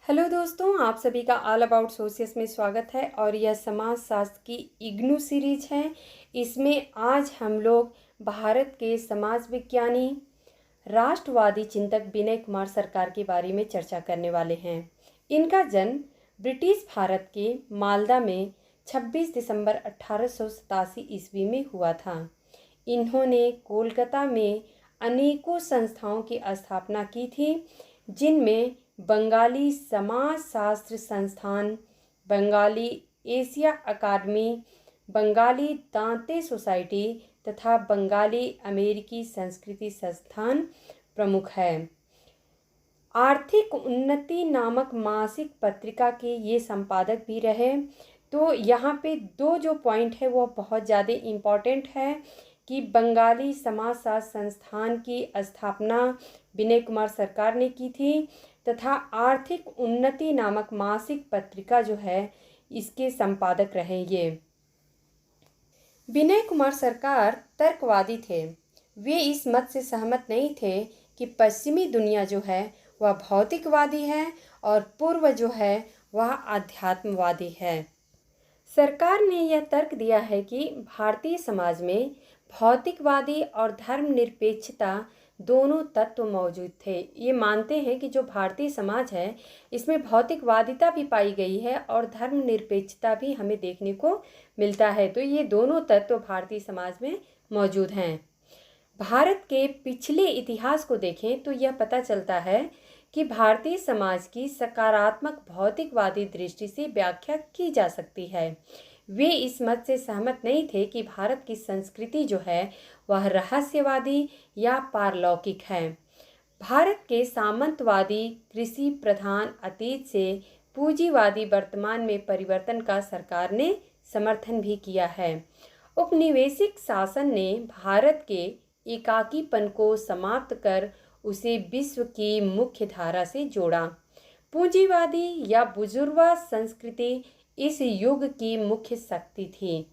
Hello दोस्तों, आप सभी का ऑल अबाउट सोशियस में स्वागत है। और यह समाज शास्त्र की इग्नू सीरीज है। इसमें आज हम लोग भारत के समाज विज्ञानी, राष्ट्रवादी चिंतक विनय कुमार सरकार के बारे में चर्चा करने वाले हैं। इनका जन्म ब्रिटिश भारत के मालदा में 26 दिसंबर 1887 ईस्वी में हुआ था। इन्होंने कोलकाता में अनेकों संस्थाओं की स्थापना की थी, जिनमें बंगाली समाज शास्त्र संस्थान, बंगाली एशिया अकादमी, बंगाली दांते सोसाइटी तथा बंगाली अमेरिकी संस्कृति संस्थान प्रमुख है। आर्थिक उन्नति नामक मासिक पत्रिका के ये संपादक भी रहे। तो यहाँ पे दो जो पॉइंट है वो बहुत ज़्यादा इम्पॉर्टेंट है कि बंगाली समाजशास्त्र संस्थान की स्थापना विनय कुमार सरकार ने की थी तथा आर्थिक उन्नति नामक मासिक पत्रिका जो है इसके संपादक रहे ये। विनय कुमार सरकार तर्कवादी थे। वे इस मत से सहमत नहीं थे कि पश्चिमी दुनिया जो है वह भौतिकवादी है और पूर्व जो है वह आध्यात्मवादी है। सरकार ने यह तर्क दिया है कि भारतीय समाज में भौतिकवादी और धर्मनिरपेक्षता दोनों तत्व मौजूद थे। ये मानते हैं कि जो भारतीय समाज है इसमें भौतिकवादिता भी पाई गई है और धर्मनिरपेक्षता भी हमें देखने को मिलता है। तो ये दोनों तत्व भारतीय समाज में मौजूद हैं। भारत के पिछले इतिहास को देखें तो यह पता चलता है कि भारतीय समाज की सकारात्मक भौतिकवादी दृष्टि से व्याख्या की जा सकती है। वे इस मत से सहमत नहीं थे कि भारत की संस्कृति जो है वह रहस्यवादी या पारलौकिक है। भारत के सामंतवादी कृषि प्रधान अतीत से पूंजीवादी वर्तमान में परिवर्तन का सरकार ने समर्थन भी किया है। उपनिवेशिक शासन ने भारत के एकाकीपन को समाप्त कर उसे विश्व की मुख्य धारा से जोड़ा। पूंजीवादी या बुजुर्गवा संस्कृति इस युग की मुख्य शक्ति थी।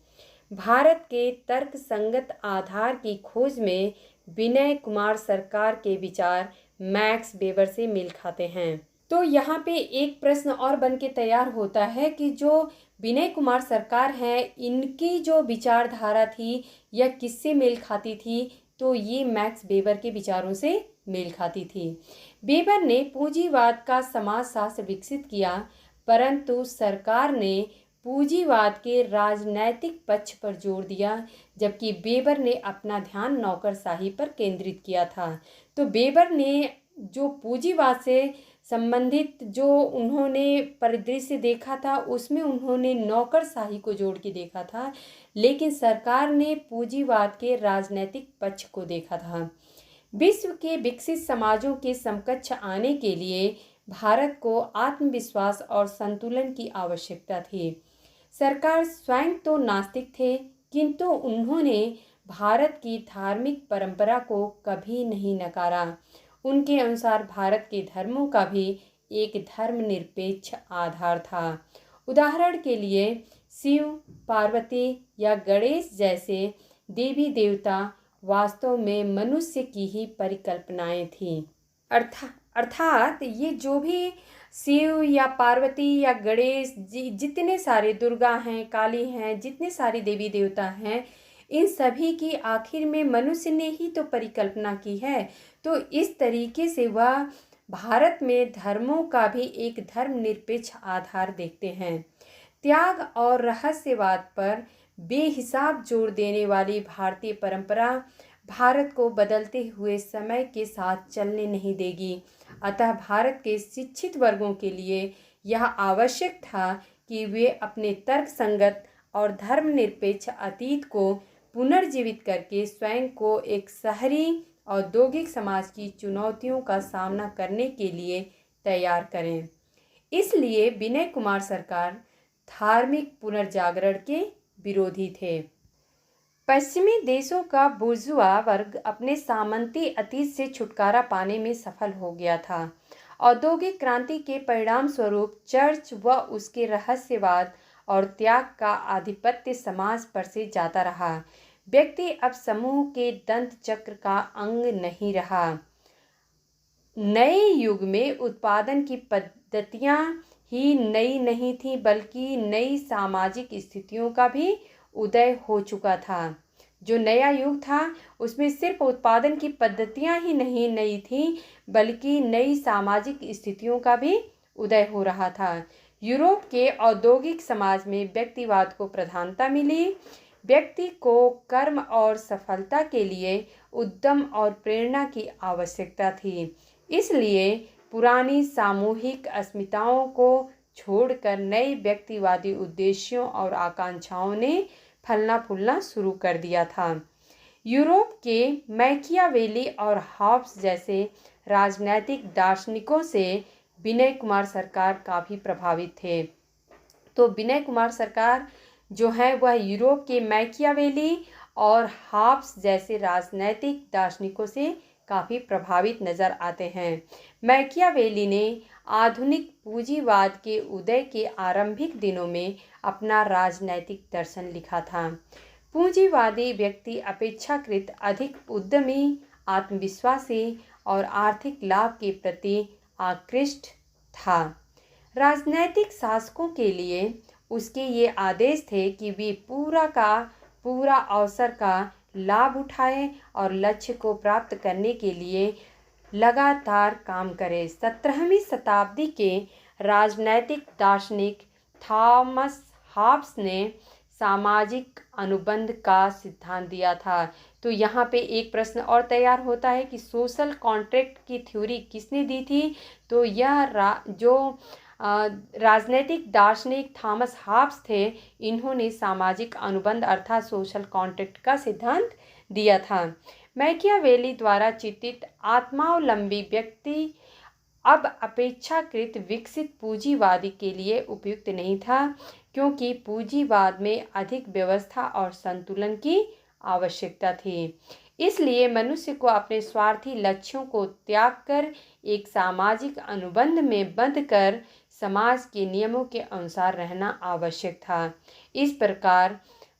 भारत के तर्कसंगत आधार की खोज में विनय कुमार सरकार के विचार मैक्स वेबर से मेल खाते हैं। तो यहाँ पे एक प्रश्न और बन के तैयार होता है कि जो विनय कुमार सरकार हैं इनकी जो विचारधारा थी यह किससे मेल खाती थी, तो ये मैक्स वेबर के विचारों से मेल खाती थी। वेबर ने पूंजीवाद का समाजशास्त्र विकसित किया, परंतु सरकार ने पूंजीवाद के राजनैतिक पक्ष पर जोर दिया, जबकि वेबर ने अपना ध्यान नौकरशाही पर केंद्रित किया था। तो वेबर ने जो पूंजीवाद से संबंधित जो उन्होंने परिदृश्य देखा था उसमें उन्होंने नौकरशाही को जोड़ के देखा था, लेकिन सरकार ने पूंजीवाद के राजनैतिक पक्ष को देखा था। विश्व के विकसित समाजों के समकक्ष आने के लिए भारत को आत्मविश्वास और संतुलन की आवश्यकता थी। सरकार स्वयं तो नास्तिक थे, किंतु उन्होंने भारत की धार्मिक परंपरा को कभी नहीं नकारा। उनके अनुसार भारत के धर्मों का भी एक धर्मनिरपेक्ष आधार था। उदाहरण के लिए शिव, पार्वती या गणेश जैसे देवी देवता वास्तव में मनुष्य की ही परिकल्पनाएं थीं। अर्थात ये जो भी शिव या पार्वती या गणेश जितने सारे दुर्गा हैं, काली हैं, जितने सारे देवी देवता हैं, इन सभी की आखिर में मनुष्य ने ही तो परिकल्पना की है। तो इस तरीके से वह भारत में धर्मों का भी एक धर्मनिरपेक्ष आधार देखते हैं। त्याग और रहस्यवाद पर बेहिसाब जोर देने वाली भारतीय परंपरा भारत को बदलते हुए समय के साथ चलने नहीं देगी। अतः भारत के शिक्षित वर्गों के लिए यह आवश्यक था कि वे अपने तर्कसंगत और धर्मनिरपेक्ष अतीत को पुनर्जीवित करके स्वयं को एक शहरी औद्योगिक समाज की चुनौतियों का सामना करने के लिए तैयार करें। इसलिए विनय कुमार सरकार धार्मिक पुनर्जागरण के विरोधी थे। पश्चिमी देशों का बुर्जुआ वर्ग अपने सामंती अतीत से छुटकारा पाने में सफल हो गया था। औद्योगिक क्रांति के परिणाम स्वरूप चर्च व उसके रहस्यवाद और त्याग का आधिपत्य समाज पर से जाता रहा। व्यक्ति अब समूह के दंत चक्र का अंग नहीं रहा। नए युग में उत्पादन की पद्धतियाँ ही नई नहीं थी बल्कि नई सामाजिक स्थितियों का भी उदय हो चुका था। जो नया युग था उसमें सिर्फ उत्पादन की पद्धतियाँ ही नहीं नई थी बल्कि नई सामाजिक स्थितियों का भी उदय हो रहा था। यूरोप के औद्योगिक समाज में व्यक्तिवाद को प्रधानता मिली। व्यक्ति को कर्म और सफलता के लिए उद्यम और प्रेरणा की आवश्यकता थी। इसलिए पुरानी सामूहिक अस्मिताओं को छोड़कर नए व्यक्तिवादी उद्देश्यों और आकांक्षाओं ने फलना फूलना शुरू कर दिया था। यूरोप के मैकियावेली और हॉब्स जैसे राजनैतिक दार्शनिकों से विनय कुमार सरकार काफ़ी प्रभावित थे। तो विनय कुमार सरकार जो है वह यूरोप के मैकियावेली और हॉब्स जैसे राजनैतिक दार्शनिकों से काफ़ी प्रभावित नज़र आते हैं। मैकियावेली ने आधुनिक पूंजीवाद के उदय के आरंभिक दिनों में अपना राजनैतिक दर्शन लिखा था। पूंजीवादी व्यक्ति अपेक्षाकृत अधिक उद्यमी, आत्मविश्वासी और आर्थिक लाभ के प्रति आकृष्ट था। राजनैतिक शासकों के लिए उसके ये आदेश थे कि वे पूरा अवसर का लाभ उठाएं और लक्ष्य को प्राप्त करने के लिए लगातार काम करें। 17वीं शताब्दी के राजनैतिक दार्शनिक थॉमस हॉब्स ने सामाजिक अनुबंध का सिद्धांत दिया था। तो यहाँ पे एक प्रश्न और तैयार होता है कि सोशल कॉन्ट्रैक्ट की थ्योरी किसने दी थी? तो यह जो राजनैतिक दार्शनिक थॉमस हॉब्स थे, इन्होंने सामाजिक अनुबंध अर्थात सोशल कॉन्ट्रैक्ट का सिद्धांत दिया था। मैकियावेली द्वारा चित्रित आत्मावलंबी व्यक्ति अब अपेक्षाकृत विकसित पूंजीवादी के लिए उपयुक्त नहीं था, क्योंकि पूंजीवाद में अधिक व्यवस्था और संतुलन की आवश्यकता थी। इसलिए मनुष्य को अपने स्वार्थी लक्ष्यों को त्याग कर एक सामाजिक अनुबंध में बंध कर समाज के नियमों के अनुसार रहना आवश्यक था। इस प्रकार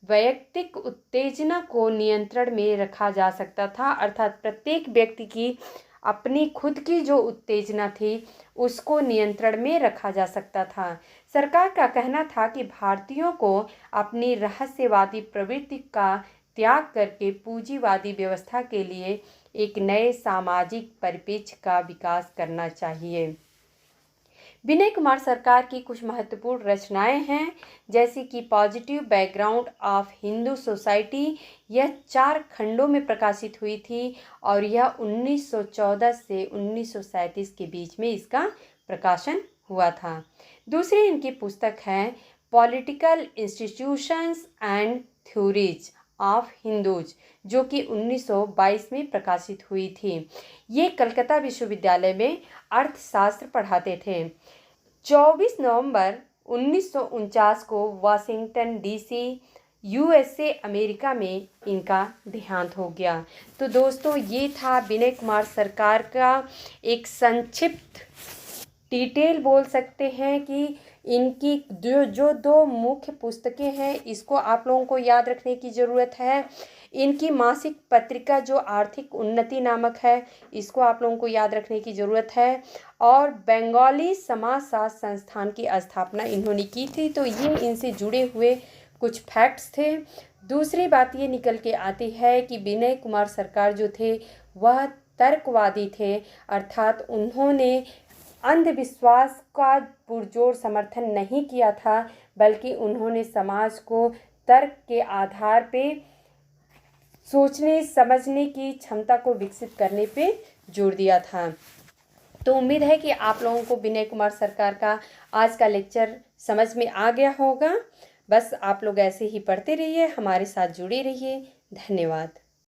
वैयक्तिक उत्तेजना को नियंत्रण में रखा जा सकता था, अर्थात प्रत्येक व्यक्ति की अपनी खुद की जो उत्तेजना थी उसको नियंत्रण में रखा जा सकता था। सरकार का कहना था कि भारतीयों को अपनी रहस्यवादी प्रवृत्ति का त्याग करके पूंजीवादी व्यवस्था के लिए एक नए सामाजिक परिप्रेक्ष्य का विकास करना चाहिए। विनय कुमार सरकार की कुछ महत्वपूर्ण रचनाएं हैं, जैसे कि positive background of Hindu society. यह 4 खंडों में प्रकाशित हुई थी और यह 1914 से 1937 के बीच में इसका प्रकाशन हुआ था। दूसरी इनकी पुस्तक है political institutions and theories of Hindus, जो कि 1922 में प्रकाशित हुई थी। ये कलकत्ता विश्वविद्यालय में अर्थशास्त्र पढ़ाते थे। 24 नवंबर 1949 को वाशिंगटन डीसी यूएसए अमेरिका में इनका देहांत हो गया। तो दोस्तों ये था विनय कुमार सरकार का एक संक्षिप्त डिटेल बोल सकते हैं कि इनकी जो 2 मुख्य पुस्तकें हैं इसको आप लोगों को याद रखने की ज़रूरत है। इनकी मासिक पत्रिका जो आर्थिक उन्नति नामक है इसको आप लोगों को याद रखने की ज़रूरत है। और बंगाली समाजशास्त्र संस्थान की स्थापना इन्होंने की थी। तो ये इनसे जुड़े हुए कुछ फैक्ट्स थे। दूसरी बात ये निकल के आती है कि विनय कुमार सरकार जो थे वह तर्कवादी थे, अर्थात उन्होंने अंधविश्वास का पुरजोर समर्थन नहीं किया था, बल्कि उन्होंने समाज को तर्क के आधार पे सोचने समझने की क्षमता को विकसित करने पे जोर दिया था। तो उम्मीद है कि आप लोगों को विनय कुमार सरकार का आज का लेक्चर समझ में आ गया होगा। बस आप लोग ऐसे ही पढ़ते रहिए, हमारे साथ जुड़े रहिए। धन्यवाद।